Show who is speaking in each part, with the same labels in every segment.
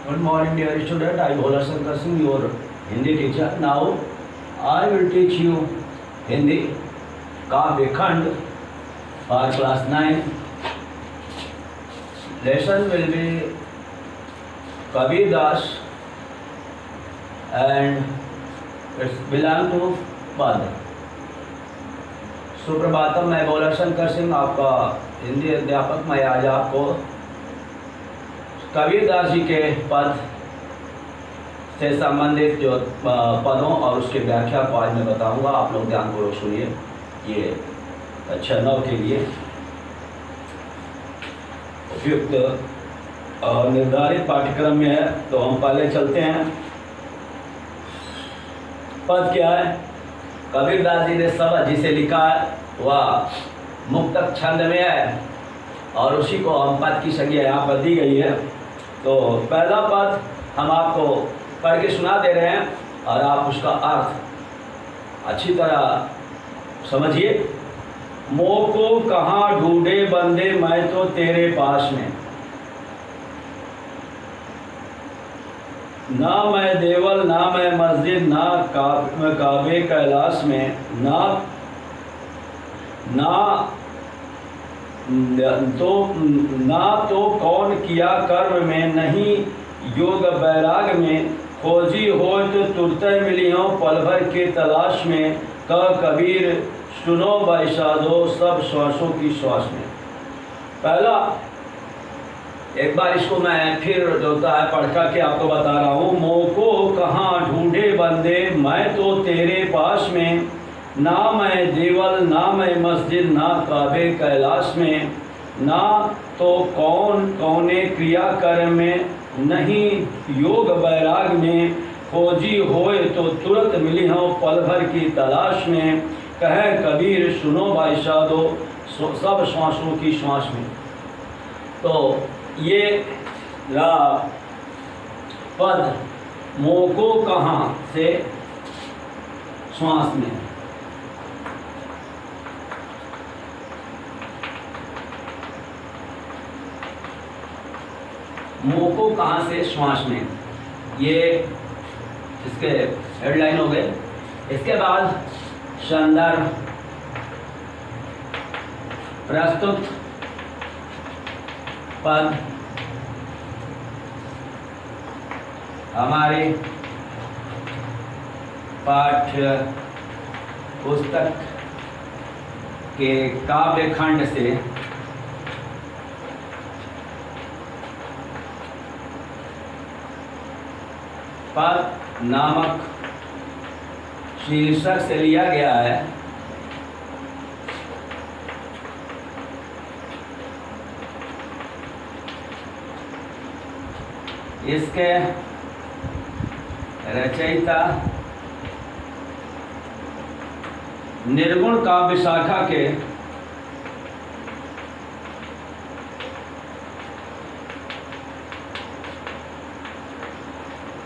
Speaker 1: Good morning, dear student. I am Bhola Shankar Singh, your Hindi teacher. Now, I will teach you Hindi Kavya Khand for class 9. Lesson will be Kabir Das and it belong to Pad. Suprabhatam, मैं भोला शंकर सिंह आपका हिंदी अध्यापक। मैं आज आपको कबीरदास जी के पद से संबंधित जो पदों और उसके व्याख्या को आज मैं बताऊंगा। आप लोग ध्यानपूर्वक सुनिए, ये अच्छा 9 के लिए उपयुक्त और निर्धारित पाठ्यक्रम में है। तो हम पहले चलते हैं। पद क्या है? कबीरदास जी ने सब जिसे लिखा है वह मुक्तक छंद में है और उसी को हम पद की संज्ञा यहाँ पर दी गई है। तो पहला पद हम आपको पढ़ के सुना दे रहे हैं और आप उसका अर्थ अच्छी तरह समझिए। मोह को कहाँ ढूंढे बंदे, मैं तो तेरे पास में। ना मैं देवल ना मैं मस्जिद, ना काबे कैलाश में, ना तो कौन किया कर्म में, नहीं योग बैराग में। खोजी हो तो तुरत मिली हो पल भर के तलाश में। कबीर सुनो बैसादो सब श्वासों की श्वास में। पहला एक बार इसको मैं फिर जो होता है पढ़ के आपको बता रहा हूँ। मोह को कहाँ ढूंढे बंदे, मैं तो तेरे पास में। ना मैं देवल ना मैं मस्जिद, ना काबे कैलाश में। ना तो कौने क्रिया कर्म में, नहीं योग बैराग में। खोजी होए तो तुरंत मिली हो पल भर की तलाश में। कहे कबीर सुनो बादशाह सब श्वासों की श्वास में। तो ये पद मोह को कहाँ से श्वास में। मोह को कहाँ से श्वास में, ये इसके हेडलाइन हो गए। इसके बाद संदर्भ प्रस्तुत पद हमारे पाठ्य पुस्तक के काव्य खंड से पद नामक शीर्षक से लिया गया है। इसके रचयिता निर्गुण काव्य शाखा के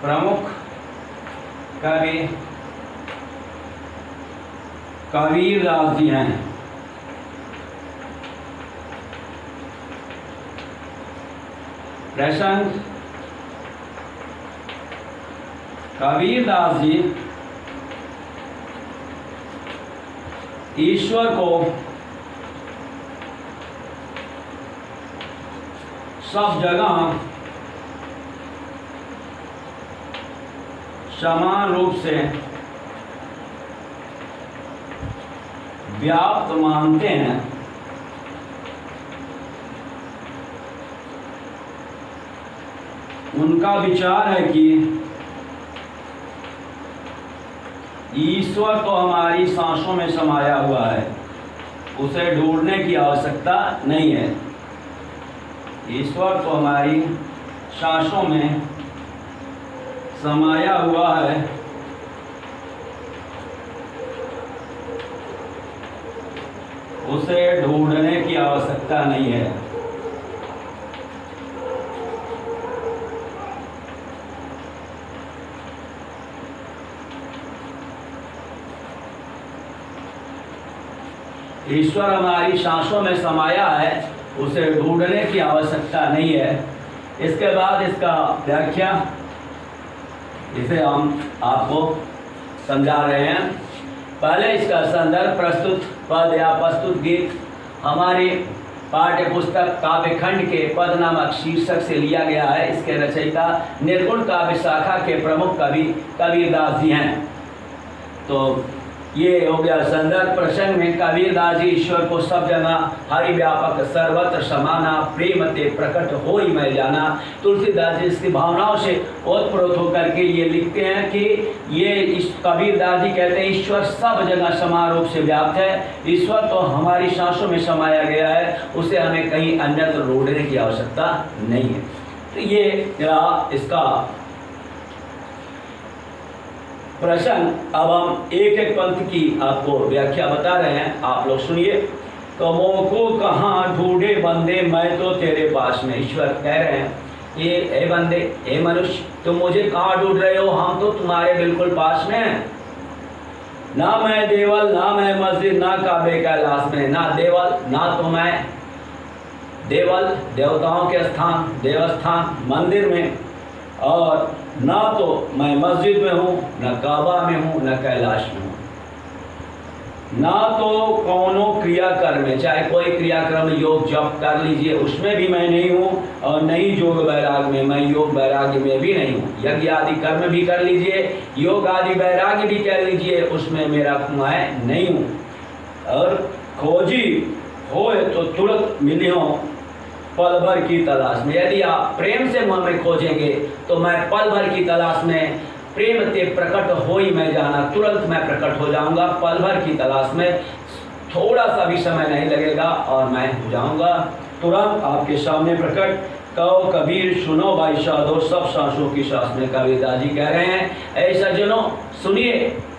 Speaker 1: प्रमुख कवि कबीरदास जी हैं। प्रसंग कबीरदास जी ईश्वर को सब जगह समान रूप से व्याप्त मानते हैं। उनका विचार है कि ईश्वर तो हमारी सांसों में समाया हुआ है, उसे ढूंढने की आवश्यकता नहीं है। ईश्वर तो हमारी सांसों में समाया हुआ है, उसे ढूंढने की आवश्यकता नहीं है। ईश्वर हमारी सांसों में समाया है, उसे ढूंढने की आवश्यकता नहीं है। इसके बाद इसका व्याख्या इसे हम आपको समझा रहे हैं। पहले इसका संदर्भ प्रस्तुत पद या प्रस्तुत गीत हमारी पाठ्य पुस्तक काव्य खंड के पद नामक शीर्षक से लिया गया है। इसके रचयिता निर्गुण काव्य शाखा के प्रमुख कवि कबीरदास जी हैं। तो ये हो गया संदर्भ। प्रसंग में कबीरदास जी ईश्वर को सब जगह हरि व्यापक सर्वत्र समाना प्रेम ते प्रकट हो ही मैं जाना। तुलसीदास जी इसकी भावनाओं से ओतप्रोत होकर के ये लिखते हैं कि ये कबीरदास जी कहते हैं ईश्वर सब जगह समान रूप से व्याप्त है। ईश्वर तो हमारी सांसों में समाया गया है, उसे हमें कहीं अन्यत्र ढूंढने की आवश्यकता नहीं है। तो ये इसका प्रसंग। अब हम एक एक पंथ की आपको व्याख्या बता रहे हैं, आप लोग सुनिए। तो मोको कहाँ ढूंढे बंदे मैं तो तेरे पास में। ईश्वर कह रहे हैं ये हे बंदे, हे मनुष्य, तुम मुझे कहाँ ढूंढ रहे हो, हम तो तुम्हारे बिल्कुल पास में हैं। ना मैं देवल, ना मैं मस्जिद, ना काबे कैलाश में। ना देवल, ना तो मैं देवल देवताओं के स्थान देवस्थान मंदिर में, और ना तो मैं मस्जिद में हूँ, न काबा में हूँ, न कैलाश में हूँ। ना तो कौनो क्रियाकर्म में, चाहे कोई क्रियाक्रम योग जप कर लीजिए उसमें भी मैं नहीं हूँ, और नहीं योग वैराग में, मैं योग वैराग्य में भी नहीं हूँ। यज्ञ आदि कर्म भी कर लीजिए, योग आदि वैराग्य भी कर लीजिए, उसमें मेरा मैं नहीं हूँ। और खोजी होए तो तुरंत मिलियो पल भर की तलाश में। यदि आप प्रेम से हमें खोजेंगे तो मैं पल भर की तलाश में, प्रेम ते प्रकट हो ही मैं जाना, तुरंत मैं प्रकट हो जाऊंगा। पल भर की तलाश में थोड़ा सा भी समय नहीं लगेगा और मैं हो जाऊंगा तुरंत आपके सामने प्रकट। कहो कबीर सुनो भाई साधो, सब सांसों की सांस में। कबीरदास जी कह रहे हैं ऐसा जनो सुनिए,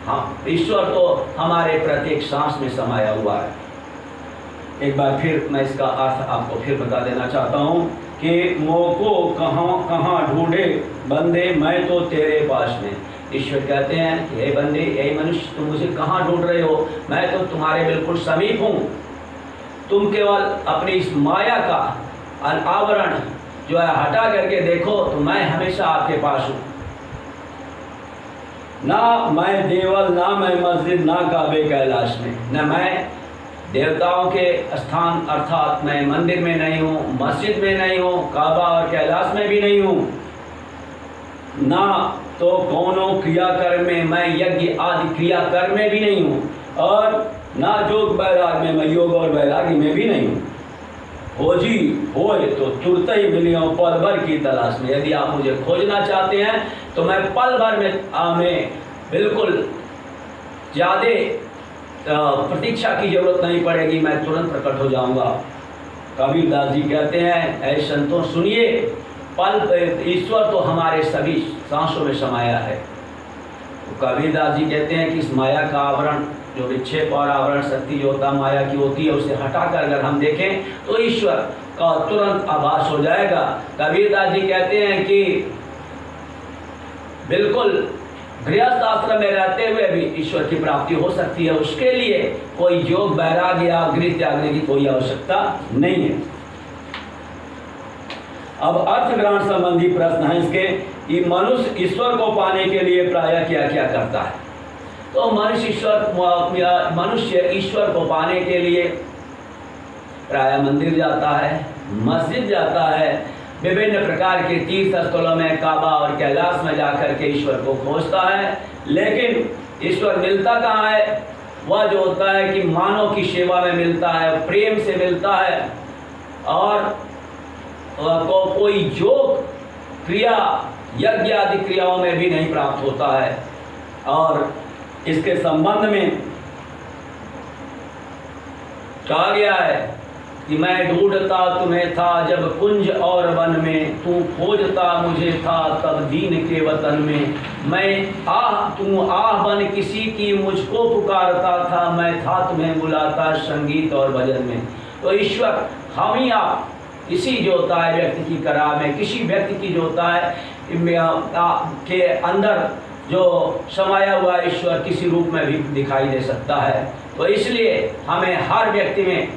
Speaker 1: हाँ ईश्वर तो हमारे प्रत्येक सांस में समाया हुआ है। एक बार फिर मैं इसका अर्थ आपको फिर बता देना चाहता हूँ कि मोको कहाँ ढूंढे बंदे मैं तो तेरे पास में। ईश्वर कहते हैं कि हे बंदे, हे मनुष्य, तुम मुझे कहाँ ढूंढ रहे हो, मैं तो तुम्हारे बिल्कुल समीप हूँ। तुम केवल अपनी इस माया का आवरण जो है हटा करके देखो तो मैं हमेशा आपके पास हूँ। ना मैं देवल, ना मैं मस्जिद, ना काबे कैलाश में। न मैं देवताओं के स्थान अर्थात मैं मंदिर में नहीं हूँ, मस्जिद में नहीं हूँ, काबा और कैलाश में भी नहीं हूँ। ना तो कौनो क्रियाकर्म में, मैं यज्ञ आदि क्रियाकर्म में भी नहीं हूँ, और ना योग वैराग में, मैं योग और वैराग्य में भी नहीं हूँ। खोजी होए तो तुरंत ही मिलियो पल भर की तलाश में। यदि आप मुझे खोजना चाहते हैं तो मैं पल भर में बिल्कुल ज़्यादा प्रतीक्षा की जरूरत नहीं पड़ेगी, मैं तुरंत प्रकट हो जाऊंगा। कबीरदास जी कहते हैं ऐ संतों सुनिए, पल ईश्वर तो हमारे सभी सांसों में समाया है। तो कबीरदास जी कहते हैं कि इस माया का आवरण, जो विक्षेप और आवरण शक्ति जो होता माया की होती है, उसे हटाकर अगर हम देखें तो ईश्वर का तुरंत आभास हो जाएगा। कबीरदास जी कहते हैं कि बिल्कुल गृहस्थ आश्रम में रहते हुए भी ईश्वर की प्राप्ति हो सकती है। उसके लिए कोई योग वैराग्य या गृह त्यागने की कोई आवश्यकता नहीं है। अब अर्थ ग्रहण संबंधी प्रश्न है इसके कि मनुष्य ईश्वर को पाने के लिए प्रायः क्या क्या करता है। तो मनुष्य ईश्वर को पाने के लिए प्रायः मंदिर जाता है, मस्जिद जाता है, विभिन्न प्रकार के तीर्थ स्थलों में काबा और कैलाश में जाकर के ईश्वर को खोजता है। लेकिन ईश्वर मिलता कहाँ है? वह जो होता है कि मानव की सेवा में मिलता है, प्रेम से मिलता है, और कोई योग क्रिया यज्ञ आदि क्रियाओं में भी नहीं प्राप्त होता है। और इसके संबंध में कहा गया है कि मैं ढूंढता तुम्हें था जब कुंज और वन में, तू खोजता मुझे था तब दीन के वतन में। मैं तू आह बन किसी की मुझको पुकारता था, मैं था तुम्हें बुलाता संगीत और भजन में। तो ईश्वर हम ही आप किसी जो होता है व्यक्ति की करा में, किसी व्यक्ति की जो होता है के अंदर जो समाया हुआ ईश्वर किसी रूप में भी दिखाई दे सकता है। तो इसलिए हमें हर व्यक्ति में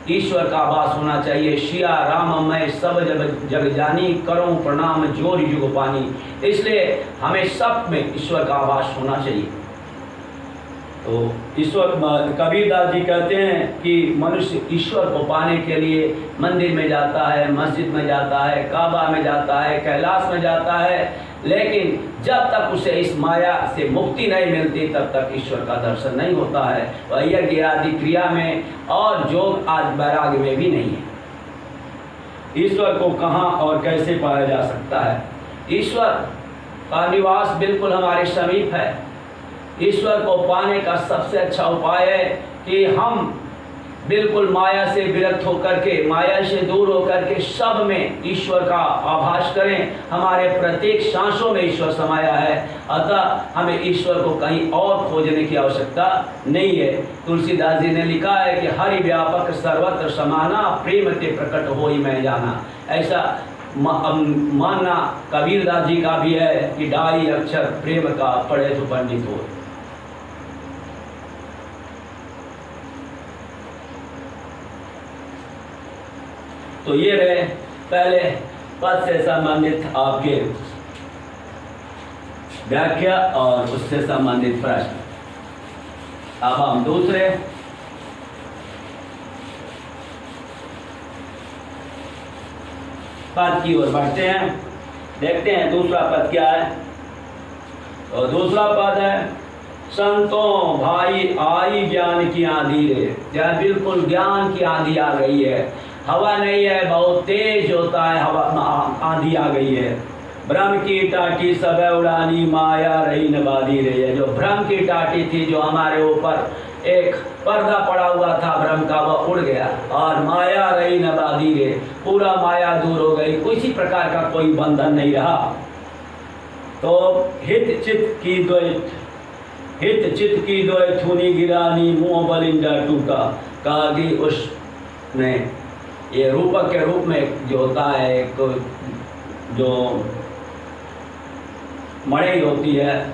Speaker 1: ईश्वर का आभास होना चाहिए। शिया राम मैं सब जग जानी, करूं प्रणाम जोर युग पानी। इसलिए हमें सब में ईश्वर का आभास होना चाहिए। तो ईश्वर, कबीरदास जी कहते हैं कि मनुष्य ईश्वर को पाने के लिए मंदिर में जाता है, मस्जिद में जाता है, काबा में जाता है, कैलाश में जाता है, लेकिन जब तक उसे इस माया से मुक्ति नहीं मिलती तब तक ईश्वर का दर्शन नहीं होता है। वह यज्ञ आदि क्रिया में और जोग आदि वैराग्य में भी नहीं है। ईश्वर को कहाँ और कैसे पाया जा सकता है? ईश्वर का निवास बिल्कुल हमारे समीप है। ईश्वर को पाने का सबसे अच्छा उपाय है कि हम बिल्कुल माया से विरक्त होकर के, माया से दूर होकर के सब में ईश्वर का आभास करें। हमारे प्रत्येक सांसों में ईश्वर समाया है, अतः हमें ईश्वर को कहीं और खोजने की आवश्यकता नहीं है। तुलसीदास जी ने लिखा है कि हरि व्यापक सर्वत्र समाना, प्रेम ते प्रकट होई मैं जाना। ऐसा मानना कबीरदास जी का भी है कि ढाई अक्षर प्रेम का पढ़े तो पंडित हो। तो ये रहे पहले पद से संबंधित आपके व्याख्या और उससे संबंधित प्रश्न। अब हम दूसरे पद की ओर बढ़ते हैं। देखते हैं दूसरा पद क्या है। तो दूसरा पद है, संतों भाई आई ज्ञान की आंधी रे। क्या बिल्कुल ज्ञान की आंधी आ गई है। हवा नहीं है, बहुत तेज होता है, हवा आंधी आ गई है। भ्रम की टाटी सब उड़ानी, माया रही नबादी रही है। जो भ्रम की टाटी थी, जो हमारे ऊपर एक पर्दा पड़ा हुआ था भ्रम का, वह उड़ गया। और माया रही नबादी रे, पूरा माया दूर हो गई, किसी प्रकार का कोई बंधन नहीं रहा। तो हित चित की द्वय थूनी गिरानी, मुँह बलिंदा टूका। कहा कि उसने ये रूपक के रूप में जो होता है, एक जो मणि होती है,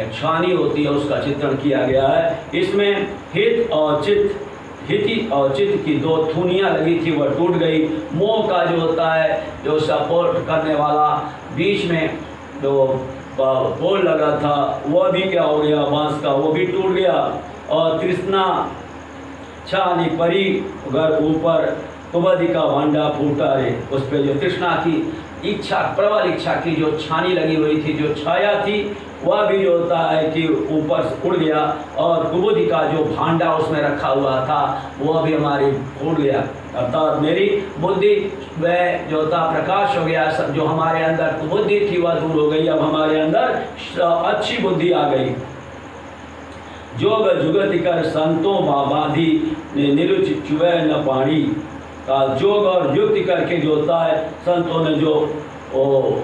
Speaker 1: एक छानी होती है, उसका चित्रण किया गया है। इसमें हित और चित्त की दो थूनियाँ लगी थी, वह टूट गई। मोह का जो होता है, जो सपोर्ट करने वाला बीच में जो पोल लगा था, वह भी क्या हो गया, बांस का, वो भी टूट गया। और तृष्णा छानी परी घर ऊपर, कुबदी का भांडा फूटा रे। उस पर जो तृष्णा की इच्छा, प्रबल इच्छा की जो छानी लगी हुई थी, जो छाया थी, वह भी जो होता है कि ऊपर उड़ गया। और कुबुद्धि का जो भांडा उसमें रखा हुआ था, वह भी हमारी उड़ गया। अर्थात मेरी बुद्धि वह जो होता प्रकाश हो गया। सब जो हमारे अंदर कुबुद्धि थी वह दूर हो गई, अब हमारे अंदर अच्छी बुद्धि आ गई। जोग जुगति कर संतों बाबाधी, निरुचि चुवे न पानी। का जोग और युक्ति करके जो होता है, संतों ने जो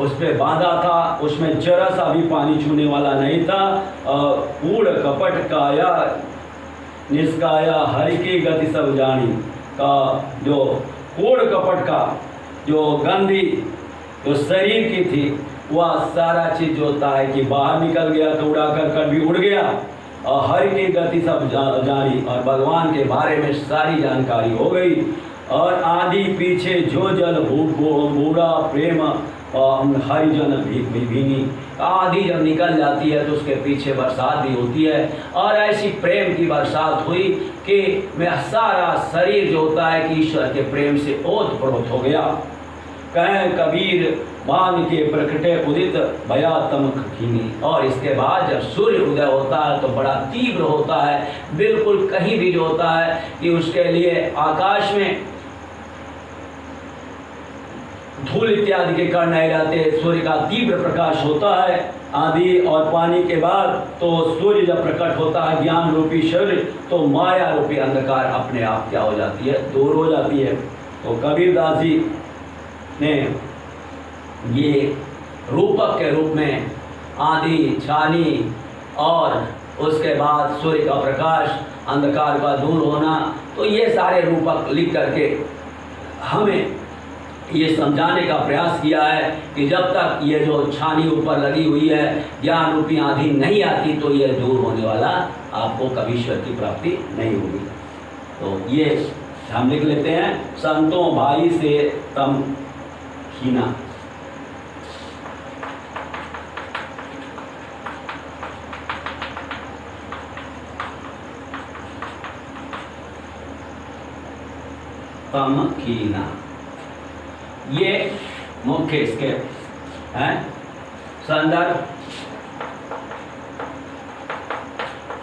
Speaker 1: उस पर बांधा था, उसमें जरा सा भी पानी छूने वाला नहीं था। कूड़ कपट काया निष्काया, हरि की गति सब जानी। का जो कूड़ कपट का जो गंदी जो शरीर की थी, वह सारा चीज जो होता है कि बाहर निकल गया, तो उड़ा कर भी उड़ गया। और हरि की गति सब जानी, और भगवान के बारे में सारी जानकारी हो गई। और आदि पीछे जो जल बूढ़ा प्रेम हरिजन भीनी। आधी जब निकल जाती है तो उसके पीछे बरसात भी होती है। और ऐसी प्रेम की बरसात हुई कि मेरा सारा शरीर जो होता है कि ईश्वर के प्रेम से ओत-प्रोत हो गया। कहें कबीर मान के प्रकटे उदित भया तमक खीनी। और इसके बाद जब सूर्य उदय होता है तो बड़ा तीव्र होता है, बिल्कुल कहीं भी जो होता है कि उसके लिए आकाश में धूल इत्यादि के कण नहीं रहते। सूर्य का तीव्र प्रकाश होता है आदि और पानी के बाद। तो सूर्य जब प्रकट होता है ज्ञान रूपी शरीर, तो माया रूपी अंधकार अपने आप क्या हो जाती है, दूर हो जाती है। तो कबीरदास जी ने ये रूपक के रूप में आंधी छानी और उसके बाद सूर्य का प्रकाश, अंधकार का दूर होना, तो ये सारे रूपक लिख करके हमें ये समझाने का प्रयास किया है कि जब तक ये जो छानी ऊपर लगी हुई है, ज्ञान रूपी आंधी नहीं आती, तो ये दूर होने वाला आपको कभी ईश्वर की प्राप्ति नहीं होगी। तो ये हम लिख लेते हैं, संतों भाई से तम खीना। तम खीना, ये मुख्य इसके हैं। संदर्भ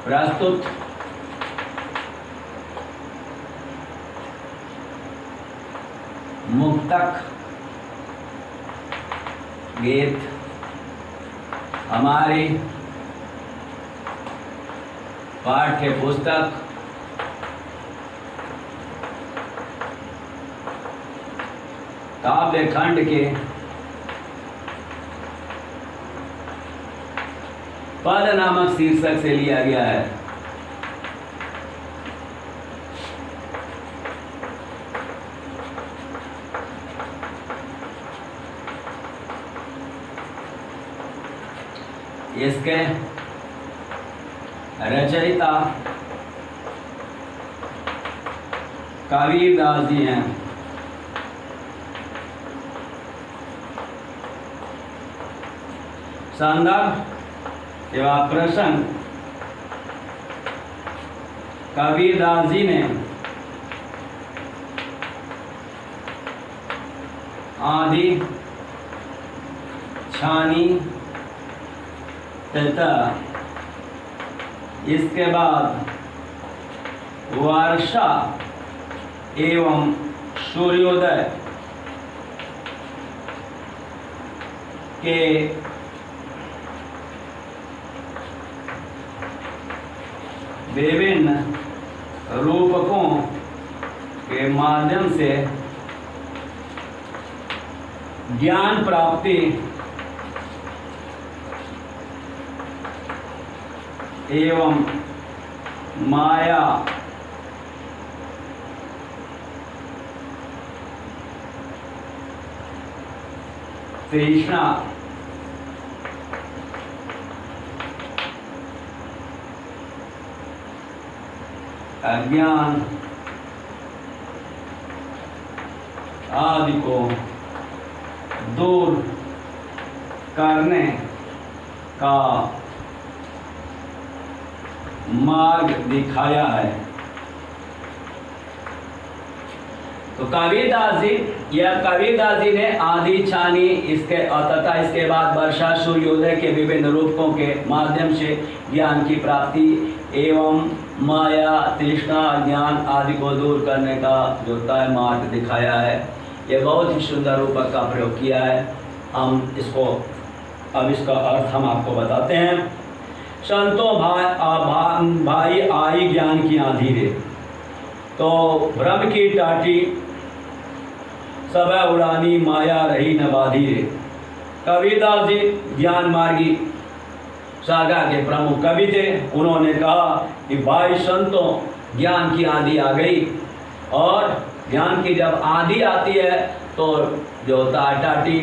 Speaker 1: प्रस्तुत मुक्तक गीत हमारी पाठ्य पुस्तक काव्य खंड के पद नामक शीर्षक से लिया गया है। इसके रचयिता कबीरदास जी हैं। संदर्भ एवं प्रसंग कबीरदास जी ने आदि छानी तथा इसके बाद वर्षा एवं सूर्योदय के विभिन्न रूपकों के माध्यम से ज्ञान प्राप्ति एवं माया तृष्णा अज्ञान आदि को दूर करने का मार्ग दिखाया है। तो कबीरदास जी ने आदि छानी इसके तथा इसके बाद वर्षा सूर्योदय के विभिन्न रूपों के माध्यम से ज्ञान की प्राप्ति एवं माया तृष्णा ज्ञान आदि को दूर करने का जो तय मार्ग दिखाया है। ये बहुत ही सुंदर रूपक का प्रयोग किया है। हम इसको अब इसका अर्थ हम आपको बताते हैं। संतों भाई आई ज्ञान की आंधी रे, तो भ्रम की टाटी सब उड़ानी माया रही न बाधी रे। कबीरदास जी ज्ञान मार्गी सागा के प्रमुख कवि थे। उन्होंने कहा कि भाई संतों ज्ञान की आंधी आ गई, और ज्ञान की जब आंधी आती है तो जो टाटी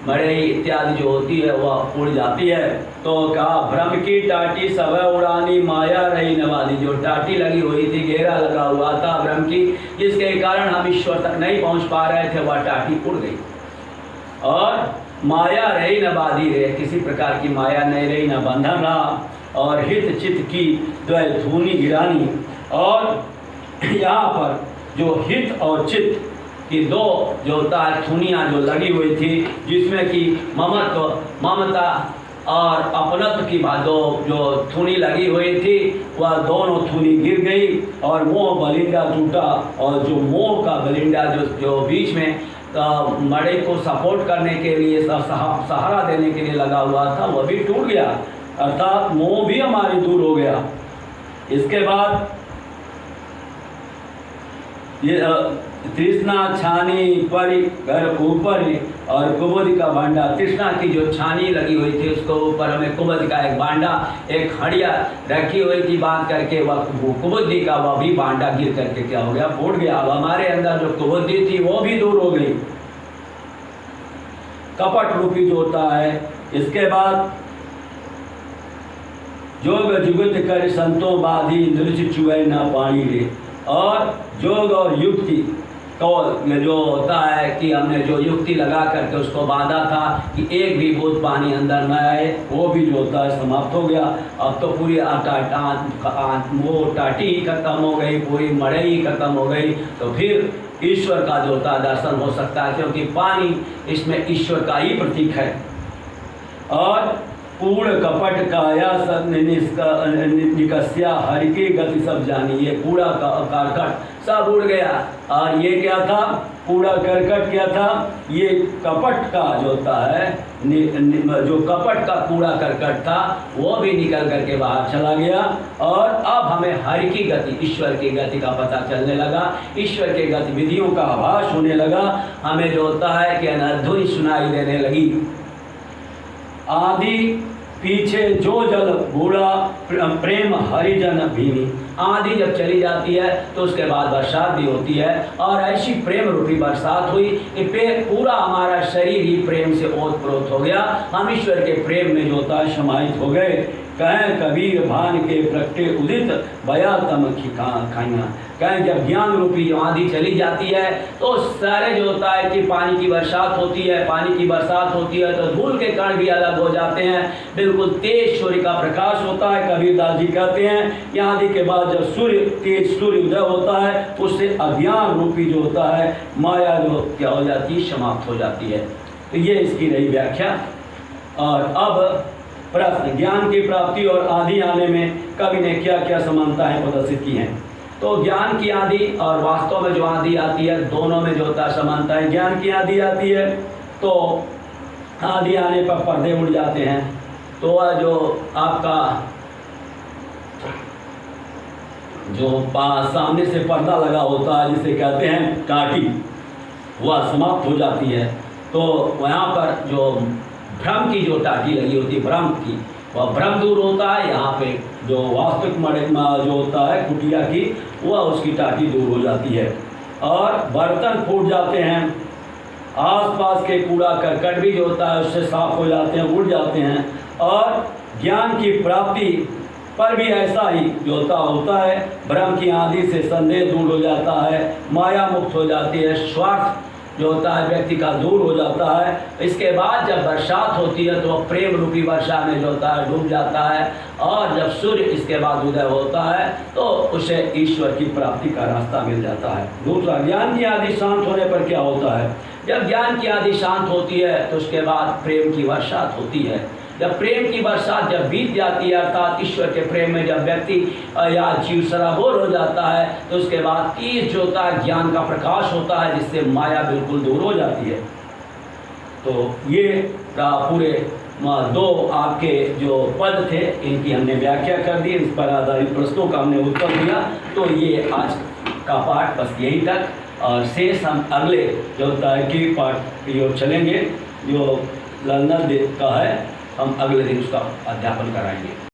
Speaker 1: मड़ई इत्यादि जो होती है वह उड़ जाती है। तो कहा भ्रम की टाटी सब उड़ानी माया रही नवादी, जो टाटी लगी हुई थी, घेरा लगा हुआ था भ्रम की, जिसके कारण हम ईश्वर तक नहीं पहुंच पा रहे थे, वह टाटी उड़ गई। और माया रही न बाधी रहे, किसी प्रकार की माया नहीं रही, न बंधन रहा। और हित चित्त की द्वय धूनी गिरानी, और यहाँ पर जो हित और चित्त की दो जो धुनियाँ जो लगी हुई थी, जिसमें कि ममत्व ममता और अपनत्व की दो जो धुनी लगी हुई थी, वह दोनों धुनी गिर गई और मोह बलिंडा टूटा। और जो मोह का बलिंडा जो बीच में मड़ई को सपोर्ट करने के लिए सहारा देने के लिए लगा हुआ था, वह भी टूट गया, अर्थात मोह भी हमारी दूर हो गया। इसके बाद ये तृष्णा छानी परी घर ऊपर, और कुमुद का भांडा, तृष्णा की जो छानी लगी हुई थी उसको ऊपर हमें कुमुद का एक भांडा, एक हड़िया रखी हुई थी बांध करके, वह कुमुदी का वह भी भांडा गिर करके क्या हो गया, फूट गया। अब हमारे अंदर जो कुमुदी थी वो भी दूर हो गई, कपट रूपी जो होता है। इसके बाद जोग जुगत कर संतों बाधी नृत्य चुए न पानी रे, और योग और युक्ति कौल में जो होता है कि हमने जो युक्ति लगा करके उसको बांधा था कि एक भी बूंद पानी अंदर न आए, वो भी जो होता है समाप्त हो गया। अब तो पूरी वो टाटी ही खत्म हो गई, पूरी मड़ई ही खत्म हो गई, तो फिर ईश्वर का जो होता है दर्शन हो सकता है, क्योंकि पानी इसमें ईश्वर का ही प्रतीक है। और पूर्ण कपट काया सब निकस्या हरि की गति सब जानी, ये कूड़ा करकट सब उड़ गया। और ये क्या था, कूड़ा करकट क्या था, ये कपट का जो होता है जो कपट का कूड़ा करकट था वो भी निकल करके बाहर चला गया। और अब हमें हरि की गति, ईश्वर की गति का पता चलने लगा, ईश्वर के गतिविधियों का आभास होने लगा। हमें जो होता है कि अनधुनी सुनाई देने लगी। आदि पीछे जो जल बूढ़ा प्रेम हरिजन भीनी, आंधी जब चली जाती है तो उसके बाद बरसात भी होती है, और ऐसी प्रेम रूपी बरसात हुई कि पूरा हमारा शरीर ही प्रेम से ओतप्रोत हो गया। हम ईश्वर के प्रेम में जो होता है समाहित हो गए। कहें कबीर भान के प्रगटे उदित बया तम खाइया, कहें जब ज्ञान रूपी जो आंधी चली जाती है तो सारे जो होता है कि पानी की बरसात होती है, पानी की बरसात होती है तो धूल के कण भी अलग हो जाते हैं, बिल्कुल तेज सूर्य का प्रकाश होता है। कबीरदास जी कहते हैं कि आंधी के बाद जब तेज सूर्य उदय होता है उससे अज्ञान रूपी जो होता है माया जो क्या हो जाती है, समाप्त हो जाती है। तो ये इसकी रही व्याख्या। और अब प्रश्न, ज्ञान की प्राप्ति और आंधी आने में कवि ने क्या क्या समानताएं प्रदर्शित की हैं। तो ज्ञान की आंधी और वास्तव में जो आंधी आती है, दोनों में जो होता है समानताएं। ज्ञान की आंधी आती है तो आंधी आने पर पर्दे उड़ जाते हैं, तो वह जो आपका जो सामने से पर्दा लगा होता है जिसे कहते हैं काटी, वह समाप्त हो जाती है। तो वहाँ पर जो भ्रम की जो टाटी लगी होती है, भ्रम की, वह भ्रम दूर होता है। यहाँ पे जो वास्तविक जो होता है कुटिया की, वह उसकी टाटी दूर हो जाती है। और बर्तन फूट जाते हैं, आसपास के कूड़ा करकट भी जो होता है उससे साफ हो जाते हैं, उड़ जाते हैं। और ज्ञान की प्राप्ति पर भी ऐसा ही जो होता है, भ्रम की आंधी से संदेह दूर हो जाता है, माया मुक्त हो जाती है, स्वार्थ जो होता है व्यक्ति का दूर हो जाता है। इसके बाद जब बरसात होती है तो वह प्रेम रूपी वर्षा में जो होता है डूब जाता है, और जब सूर्य इसके बाद उदय होता है तो उसे ईश्वर की प्राप्ति का रास्ता मिल जाता है। दूसरा, ज्ञान की आंधी शांत होने पर क्या होता है। जब ज्ञान की आंधी शांत होती है तो उसके बाद प्रेम की बरसात होती है। जब प्रेम की बरसात जब बीत जाती है, अर्थात ईश्वर के प्रेम में जब व्यक्ति या जीव सराबोर हो जाता है, तो उसके बाद तीज जो होता है ज्ञान का प्रकाश होता है, जिससे माया बिल्कुल दूर हो जाती है। तो ये पूरे दो आपके जो पद थे इनकी हमने व्याख्या कर दी, इस पर आधारित प्रश्नों का हमने उत्तर दिया। तो ये आज का पाठ बस यहीं तक, और शेष हम अगले जो होता है कि पाठ की ओर चलेंगे, जो ललना का है, हम अगले दिन उसका अध्यापन कराएंगे।